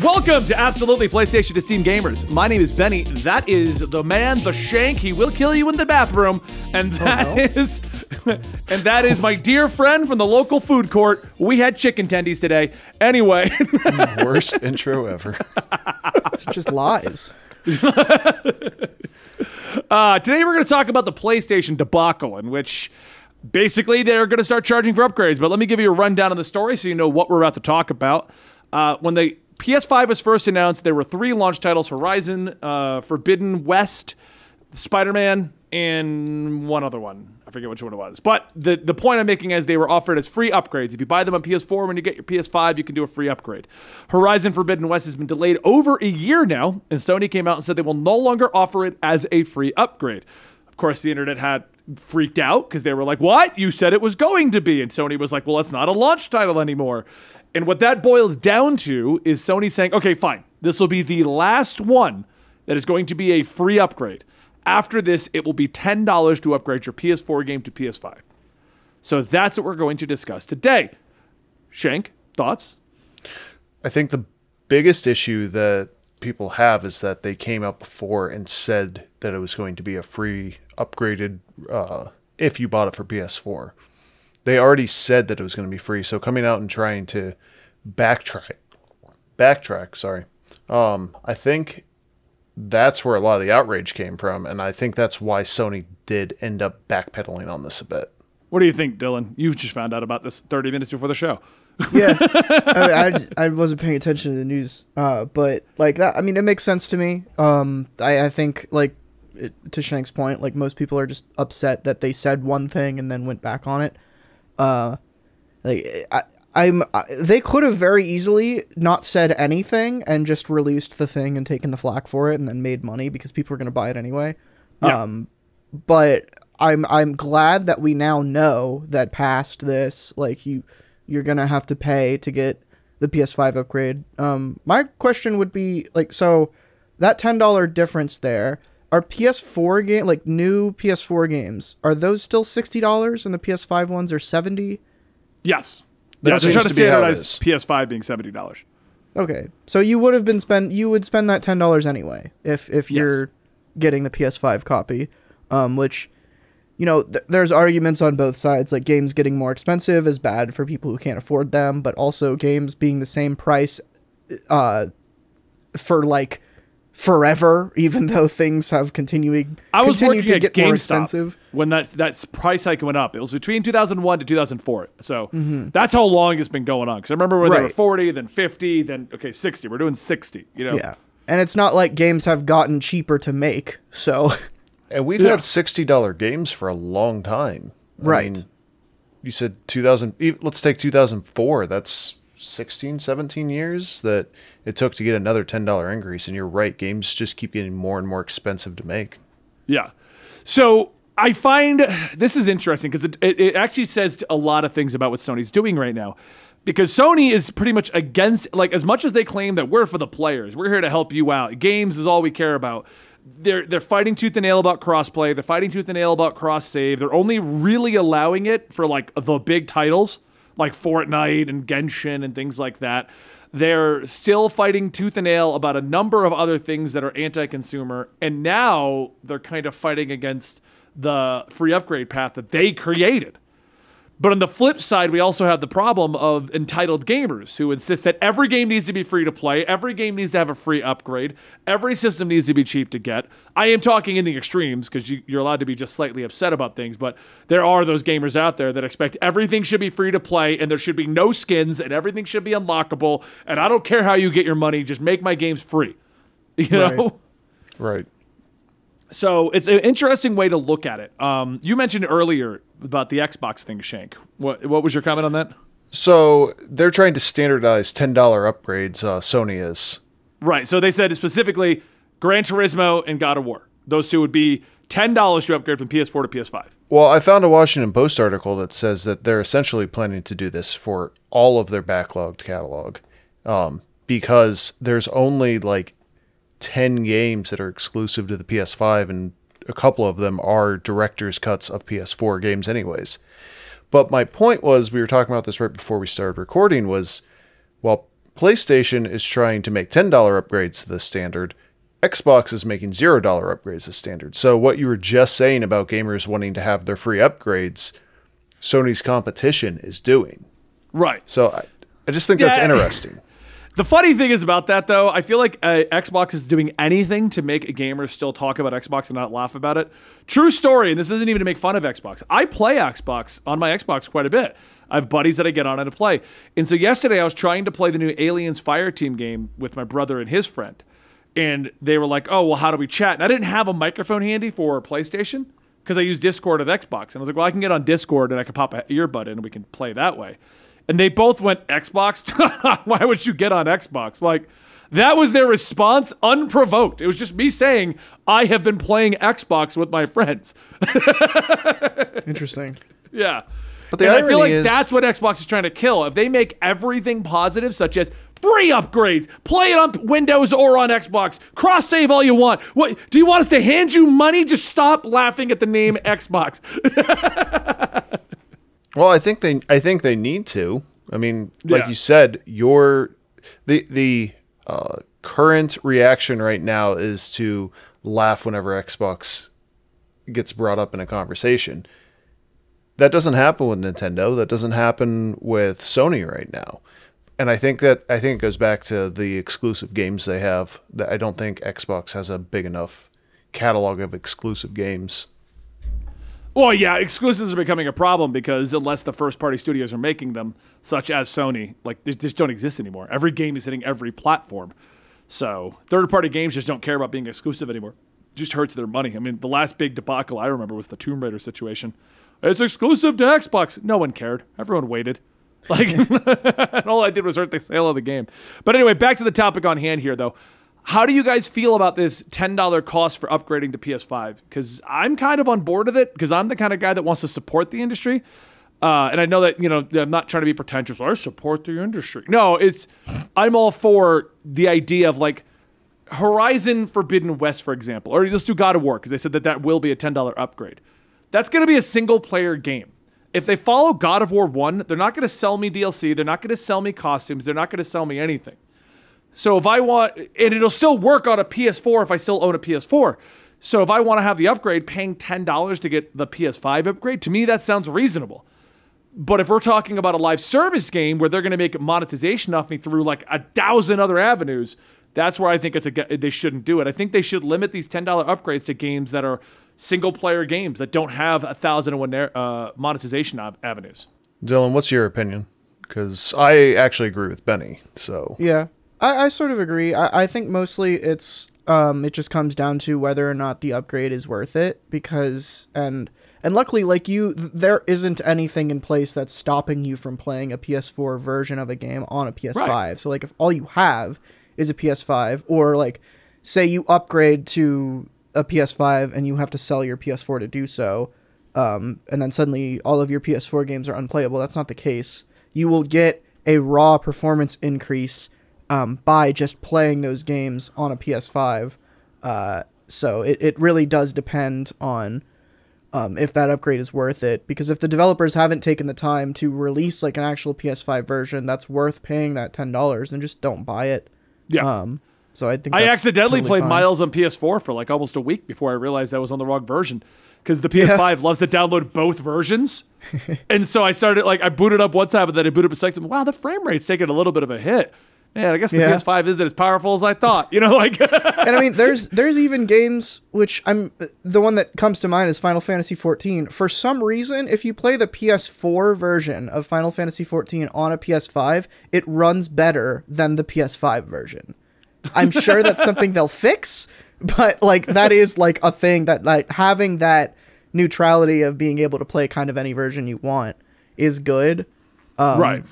Welcome to Absolutely PlayStation Esteemed Gamers. My name is Benny. That is the man, the Shank. He will kill you in the bathroom. And that is my dear friend from the local food court. We had chicken tendies today. Anyway. Worst intro ever. It's just lies. Today we're going to talk about the PlayStation debacle, in which basically they're going to start charging for upgrades. But let me give you a rundown on the story so you know what we're about to talk about. When the PS5 was first announced, there were 3 launch titles: Horizon, Forbidden West, Spider-Man, and one other one. I forget which one it was. But the point I'm making is they were offered as free upgrades. If you buy them on PS4, when you get your PS5, you can do a free upgrade. Horizon Forbidden West has been delayed over a year now, and Sony came out and said they will no longer offer it as a free upgrade. Of course, the internet had freaked out because they were like, what? You said it was going to be. And Sony was like, well, it's not a launch title anymore. And what that boils down to is Sony saying, okay, fine, this will be the last one that is going to be a free upgrade. After this, it will be $10 to upgrade your PS4 game to PS5. So that's what we're going to discuss today. Shank, thoughts? I think the biggest issue that people have is that they came out before and said that it was going to be a free upgraded if you bought it for PS4. They already said that it was going to be free, so coming out and trying to backtrack, I think that's where a lot of the outrage came from, and I think that's why Sony did end up backpedaling on this a bit. What do you think, Dylan? You just found out about this 30 minutes before the show. Yeah, I wasn't paying attention to the news, but like that, I mean, it makes sense to me. I think, like, to Shank's point, like, most people are just upset that they said one thing and then went back on it. They could have very easily not said anything and just released the thing and taken the flack for it and then made money because people are going to buy it anyway. Yeah. But I'm glad that we now know that past this, like, you're going to have to pay to get the PS5 upgrade. My question would be, like, so that $10 difference there, are PS4 game, like new PS4 games, are those still $60 and the PS5 ones are $70? Yes. That They're trying to seems to be how it standardize is. PS5 being $70. Okay. So you would spend that $10 anyway if you're getting the PS5 copy, which, you know, there's arguments on both sides. Like, games getting more expensive is bad for people who can't afford them, but also games being the same price for, like, forever, even though things have continued to get more expensive. When that price hike went up, it was between 2001 to 2004. So that's how long it's been going on. Because I remember when they were 40, then 50, then 60. We're doing 60. You know. Yeah, and it's not like games have gotten cheaper to make. So, And we've had $60 games for a long time. I mean, you said 2000. Let's take 2004. That's 16, 17 years that it took to get another $10 increase. And you're right, games just keep getting more and more expensive to make. Yeah. So I find this is interesting because it actually says a lot of things about what Sony's doing right now. Because Sony is pretty much against, like, as much as they claim that we're for the players, we're here to help you out, games is all we care about. They're fighting tooth and nail about crossplay. They're fighting tooth and nail about cross save. They're only really allowing it for, like, the big titles like Fortnite and Genshin and things like that. They're still fighting tooth and nail about a number of other things that are anti-consumer, and now they're kind of fighting against the free upgrade path that they created. But on the flip side, we also have the problem of entitled gamers who insist that every game needs to be free to play, every game needs to have a free upgrade, every system needs to be cheap to get. I am talking in the extremes because you're allowed to be just slightly upset about things, but there are those gamers out there that expect everything should be free to play and there should be no skins and everything should be unlockable, and I don't care how you get your money, just make my games free. You know? Right. So it's an interesting way to look at it. You mentioned earlier about the Xbox thing, Shank. What was your comment on that? So they're trying to standardize $10 upgrades, Sony is. Right. So they said specifically Gran Turismo and God of War. Those two would be $10 to upgrade from PS4 to PS5. Well, I found a Washington Post article that says that they're essentially planning to do this for all of their backlogged catalog, because there's only like 10 games that are exclusive to the PS5, and a couple of them are director's cuts of PS4 games anyways. But my point was, we were talking about this right before we started recording, was, well, PlayStation is trying to make $10 upgrades to the standard. Xbox is making $0 upgrades as standard. So what you were just saying about gamers wanting to have their free upgrades, Sony's competition is doing. Right. So I just think that's interesting. The funny thing is about that, though, I feel like Xbox is doing anything to make gamers still talk about Xbox and not laugh about it. True story, and this isn't even to make fun of Xbox. I play Xbox on my Xbox quite a bit. I have buddies that I get on and to play. And so yesterday I was trying to play the new Aliens Fireteam game with my brother and his friend. And they were like, oh, well, how do we chat? And I didn't have a microphone handy for PlayStation because I use Discord at Xbox. And I was like, well, I can get on Discord and I can pop an earbud in and we can play that way. And they both went, Xbox? Why would you get on Xbox? Like, that was their response, unprovoked. It was just me saying, I have been playing Xbox with my friends. Interesting. Yeah. But the and I feel like irony is, that's what Xbox is trying to kill. If they make everything positive, such as free upgrades, play it on Windows or on Xbox, cross-save all you want. What do you want us to hand you money? Just stop laughing at the name Xbox. well, I think they need to. I mean, like Yeah. you said, the current reaction right now is to laugh whenever Xbox gets brought up in a conversation. That doesn't happen with Nintendo. That doesn't happen with Sony right now. And I think it goes back to the exclusive games they have. That I don't think Xbox has a big enough catalog of exclusive games. Well, yeah, exclusives are becoming a problem because unless the first-party studios are making them, such as Sony, like they just don't exist anymore. Every game is hitting every platform. So third-party games just don't care about being exclusive anymore. It just hurts their money. I mean, the last big debacle I remember was the Tomb Raider situation. It's exclusive to Xbox. No one cared. Everyone waited. Like, and all I did was hurt the sale of the game. But anyway, back to the topic on hand here, though. How do you guys feel about this $10 cost for upgrading to PS5? Because I'm kind of on board with it because I'm the kind of guy that wants to support the industry. And I know that, you know, I'm not trying to be pretentious. I support the industry. No, I'm all for the idea of like Horizon Forbidden West, for example. Or let's do God of War because they said that will be a $10 upgrade. That's going to be a single-player game. If they follow God of War 1, they're not going to sell me DLC. They're not going to sell me costumes. They're not going to sell me anything. So if I want, and it'll still work on a PS4 if I still own a PS4. So if I want to have the upgrade, paying $10 to get the PS5 upgrade, to me that sounds reasonable. But if we're talking about a live service game where they're going to make monetization off me through like 1,000 other avenues, that's where I think they shouldn't do it. I think they should limit these $10 upgrades to games that are single-player games that don't have 1,001 monetization avenues. Dylan, what's your opinion? Because I actually agree with Benny. So Yeah, I sort of agree. I think mostly it just comes down to whether or not the upgrade is worth it because and luckily there isn't anything in place that's stopping you from playing a PS4 version of a game on a PS5. Right. So like if all you have is a PS5 or like say you upgrade to a PS5 and you have to sell your PS4 to do so, and then suddenly all of your PS4 games are unplayable. That's not the case. You will get a raw performance increase by just playing those games on a PS5. So it really does depend on if that upgrade is worth it. Because if the developers haven't taken the time to release like an actual PS5 version that's worth paying that $10, then just don't buy it. Yeah. So I think I accidentally totally played fine. Miles on PS4 for like almost a week before I realized I was on the wrong version because the PS5 loves to download both versions. And so I started I booted up one time and then I booted up a second. Wow, the frame rate's taking a little bit of a hit. Man, I guess the PS5 isn't as powerful as I thought. You know, like. And I mean, there's even games which the one that comes to mind is Final Fantasy XIV. For some reason, if you play the PS4 version of Final Fantasy XIV on a PS5, it runs better than the PS5 version. I'm sure that's something they'll fix, but like that is like a thing that like having that neutrality of being able to play kind of any version you want is good. Right.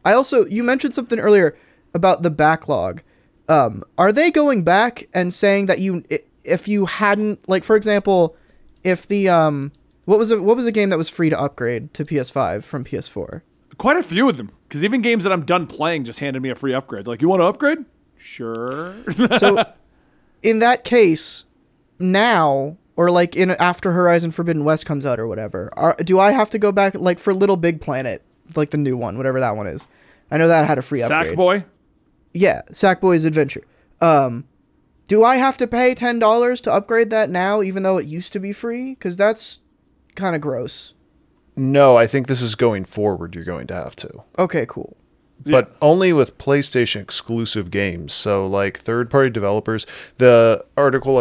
You mentioned something earlier about the backlog. Are they going back and saying that if you hadn't, like, for example, if the what was a game that was free to upgrade to PS5 from PS4? Quite a few of them, because even games that I'm done playing just handed me a free upgrade. Like, you want to upgrade? Sure. So, in that case, now or like after Horizon Forbidden West comes out or whatever, do I have to go back like for Little Big Planet, like the new one, whatever that one is? I know that had a free upgrade. Sackboy? Yeah, Sackboy's Adventure. Do I have to pay $10 to upgrade that now, even though it used to be free? Because that's kind of gross. No, I think this is going forward. You're going to have to. Okay, cool. But only with PlayStation exclusive games. So like third-party developers, the article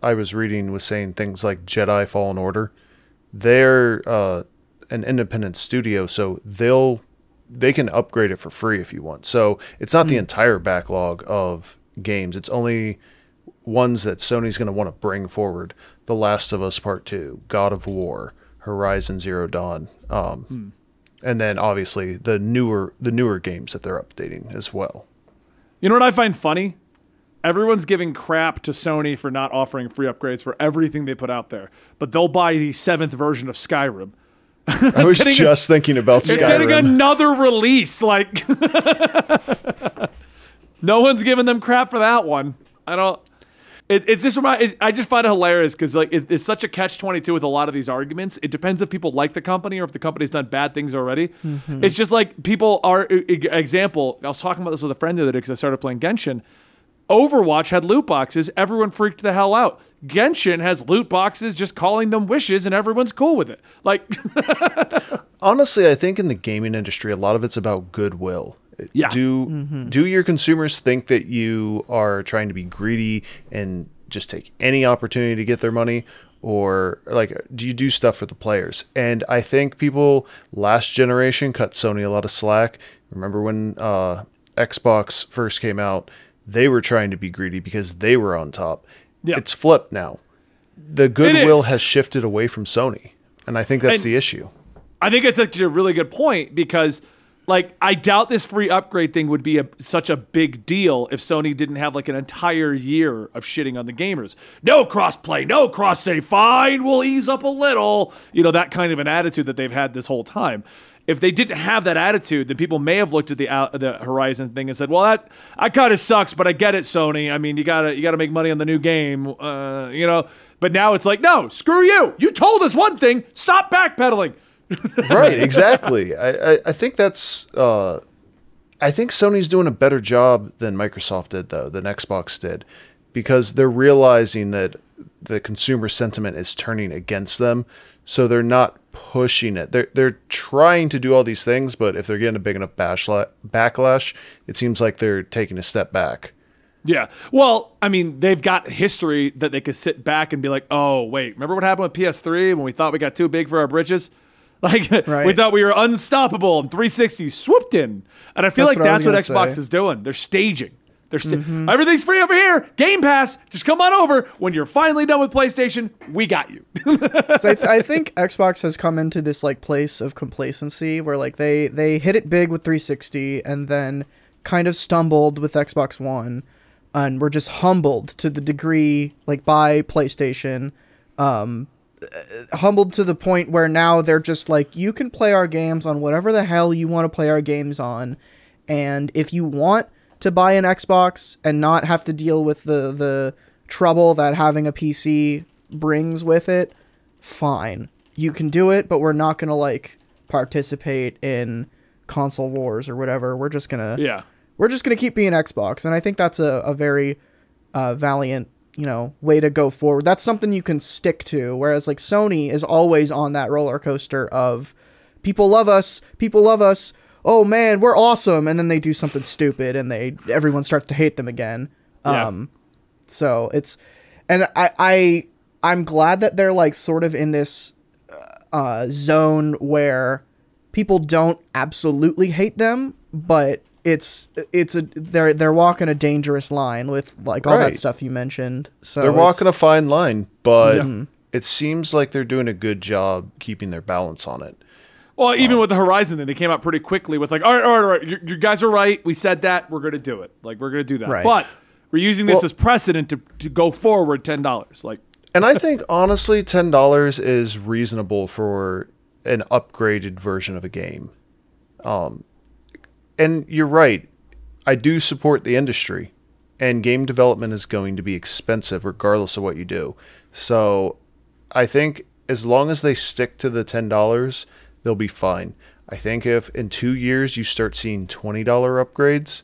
I was reading was saying things like Jedi Fallen Order. They're an independent studio, so they can upgrade it for free if you want. So it's not the entire backlog of games. It's only ones that Sony's going to want to bring forward. The Last of Us Part 2, God of War, Horizon Zero Dawn, and then obviously the newer games that they're updating as well. You know what I find funny? Everyone's giving crap to Sony for not offering free upgrades for everything they put out there, but they'll buy the 7th version of Skyrim. I was just thinking about Skyrim. It's getting another release. Like, no one's giving them crap for that one. I don't. It's just I just find it hilarious because like it's such a catch-22 with a lot of these arguments. It depends if people like the company or if the company's done bad things already. Mm-hmm. It's just like people are. Example, I was talking about this with a friend the other day because I started playing Genshin. Overwatch had loot boxes. Everyone freaked the hell out. Genshin has loot boxes, just calling them wishes, and everyone's cool with it. Like, honestly, I think in the gaming industry, a lot of it's about goodwill. Yeah. Do your consumers think that you are trying to be greedy and just take any opportunity to get their money? Or like, do you do stuff for the players? And I think people last generation cut Sony a lot of slack. Remember when Xbox first came out, they were trying to be greedy because they were on top. Yeah. It's flipped now. The goodwill has shifted away from Sony. And I think that's the issue. I think it's actually a really good point because like, I doubt this free upgrade thing would be such a big deal if Sony didn't have like an entire year of shitting on the gamers. No crossplay, no cross-save, fine, we'll ease up a little. You know, that kind of an attitude that they've had this whole time. If they didn't have that attitude, then people may have looked at the Horizon thing and said, "Well, that kind of sucks, but I get it, Sony. I mean, you gotta make money on the new game, you know." But now it's like, no, screw you. You told us one thing. Stop backpedaling. Right, exactly. I think that's. I think Sony's doing a better job than Microsoft did, though, than Xbox did, because they're realizing that the consumer sentiment is turning against them, so they're not pushing it. They're trying to do all these things, but if they're getting a big enough backlash, it seems like they're taking a step back. Yeah. Well, I mean, they've got history that they could sit back and be like, oh, wait, remember what happened with PS3 when we thought we got too big for our britches? Like, we thought we were unstoppable, and 360 swooped in. And I feel like that's what Xbox is doing. They're staging. Everything's free over here. Game Pass. Just come on over. When you're finally done with PlayStation, we got you. So I think Xbox has come into this like place of complacency where like they hit it big with 360 and then kind of stumbled with Xbox One, and were just humbled to the degree like by PlayStation. Humbled to the point where now they're just like, you can play our games on whatever the hell you want to play our games on, and if you want to buy an Xbox and not have to deal with the trouble that having a PC brings with it, fine, you can do it, but we're not gonna like participate in console wars or whatever. We're just gonna keep being Xbox, and I think that's a very valiant, you know, way to go forward. That's something you can stick to, whereas like Sony is always on that roller coaster of people love us, oh man, we're awesome, and then they do something stupid and everyone starts to hate them again. So it's, and I'm glad that they're like sort of in this zone where people don't absolutely hate them, but they're walking a dangerous line with like all that stuff you mentioned. So they're walking a fine line, but it seems like they're doing a good job keeping their balance on it. Well, even with the Horizon thing, they came out pretty quickly with like, all right, you guys are right. We said that. We're going to do it. Like, we're going to do that. Right. But we're using this as precedent to go forward $10. Like, and I think, honestly, $10 is reasonable for an upgraded version of a game. And you're right. I do support the industry. And game development is going to be expensive regardless of what you do. So I think as long as they stick to the $10, they'll be fine. I think if in 2 years you start seeing $20 upgrades,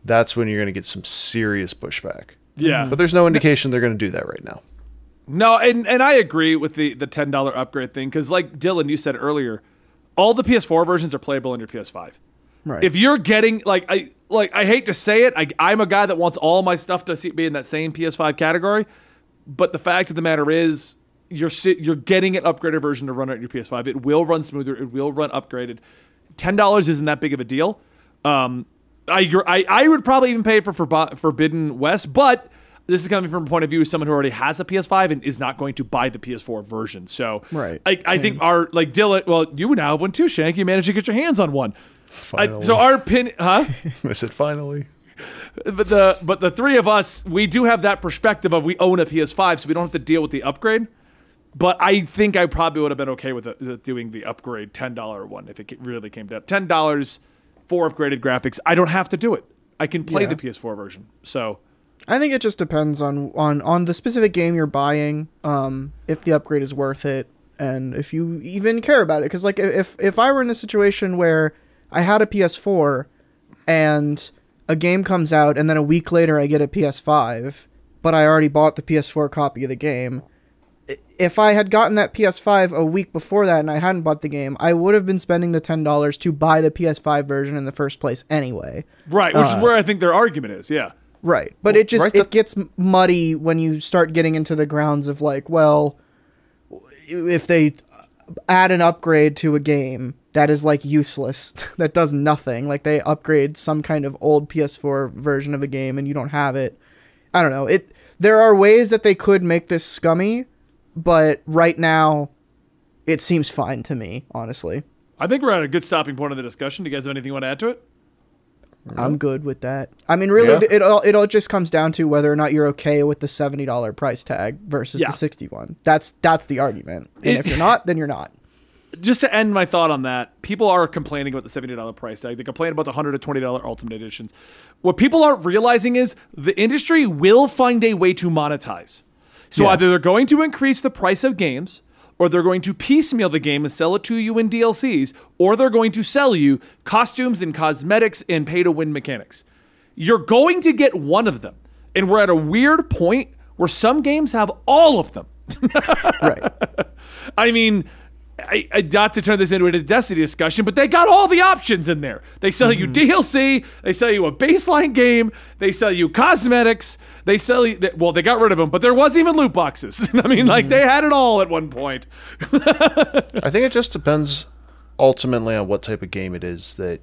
that's when you're going to get some serious pushback. Yeah. But there's no indication they're going to do that right now. No, and I agree with the $10 upgrade thing, because like Dylan, you said earlier, all the PS4 versions are playable on your PS5. Right. If you're getting I hate to say it, I'm a guy that wants all my stuff to be in that same PS5 category, but the fact of the matter is, you're getting an upgraded version to run on your PS5. It will run smoother. It will run upgraded. $10 isn't that big of a deal. I would probably even pay for Forbidden West, but this is coming from a point of view of someone who already has a PS5 and is not going to buy the PS4 version. So right. I think our Dylan, well, you now have one too, Shank. You managed to get your hands on one. So our opinion, huh? I said finally. But the three of us, we do have that perspective of we own a PS5, so we don't have to deal with the upgrade. But I think I probably would have been okay with doing the upgrade $10 one if it really came down. $10 for upgraded graphics. I don't have to do it. I can play the PS4 version. So I think it just depends on the specific game you're buying, if the upgrade is worth it, and if you even care about it. Because like if I were in a situation where I had a PS4 and a game comes out and then a week later I get a PS5, but I already bought the PS4 copy of the game. If I had gotten that PS5 a week before that and I hadn't bought the game, I would have been spending the $10 to buy the PS5 version in the first place anyway. Right, which is where I think their argument is, yeah. Right, but it gets muddy when you start getting into the grounds of like, well, if they add an upgrade to a game that is like useless, that does nothing, like they upgrade some kind of old PS4 version of a game and you don't have it. I don't know. There are ways that they could make this scummy, but right now it seems fine to me, honestly. I think we're at a good stopping point of the discussion. Do you guys have anything you want to add to it? I'm good with that. I mean, really, it all just comes down to whether or not you're okay with the $70 price tag versus the $61. That's the argument. And if you're not, then you're not. Just to end my thought on that, people are complaining about the $70 price tag. They complain about the $120 Ultimate Editions. What people aren't realizing is the industry will find a way to monetize. So either they're going to increase the price of games, or they're going to piecemeal the game and sell it to you in DLCs, or they're going to sell you costumes and cosmetics and pay-to-win mechanics. You're going to get one of them. And we're at a weird point where some games have all of them. Right. I mean, I not to turn this into a Destiny discussion, but they got all the options in there. They sell you DLC, they sell you a baseline game, they sell you cosmetics, they sell you, well, they got rid of them, but there was even loot boxes. I mean, like, they had it all at one point. I think it just depends ultimately on what type of game it is that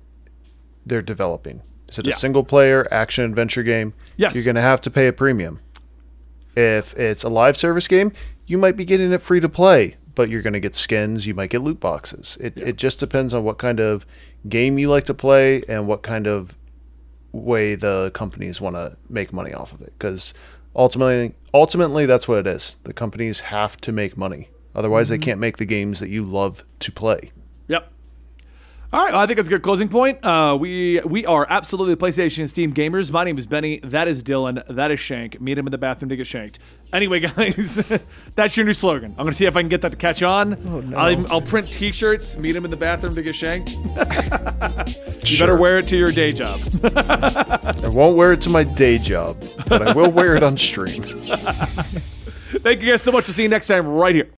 they're developing. Is it a single-player action-adventure game? Yes. You're going to have to pay a premium. If it's a live service game, you might be getting it free to play, but you're going to get skins, you might get loot boxes. It just depends on what kind of game you like to play and what kind of way the companies want to make money off of it. Because ultimately, that's what it is. The companies have to make money. Otherwise, they can't make the games that you love to play. Yep. All right, well, I think that's a good closing point. We are absolutely PlayStation and Steam gamers. My name is Benny. That is Dylan. That is Shank. Meet him in the bathroom to get shanked. Anyway, guys, that's your new slogan. I'm going to see if I can get that to catch on. Oh, no. I'll print T-shirts. Meet him in the bathroom to get shanked. You better wear it to your day job. I won't wear it to my day job, but I will wear it on stream. Thank you guys so much. We'll see you next time right here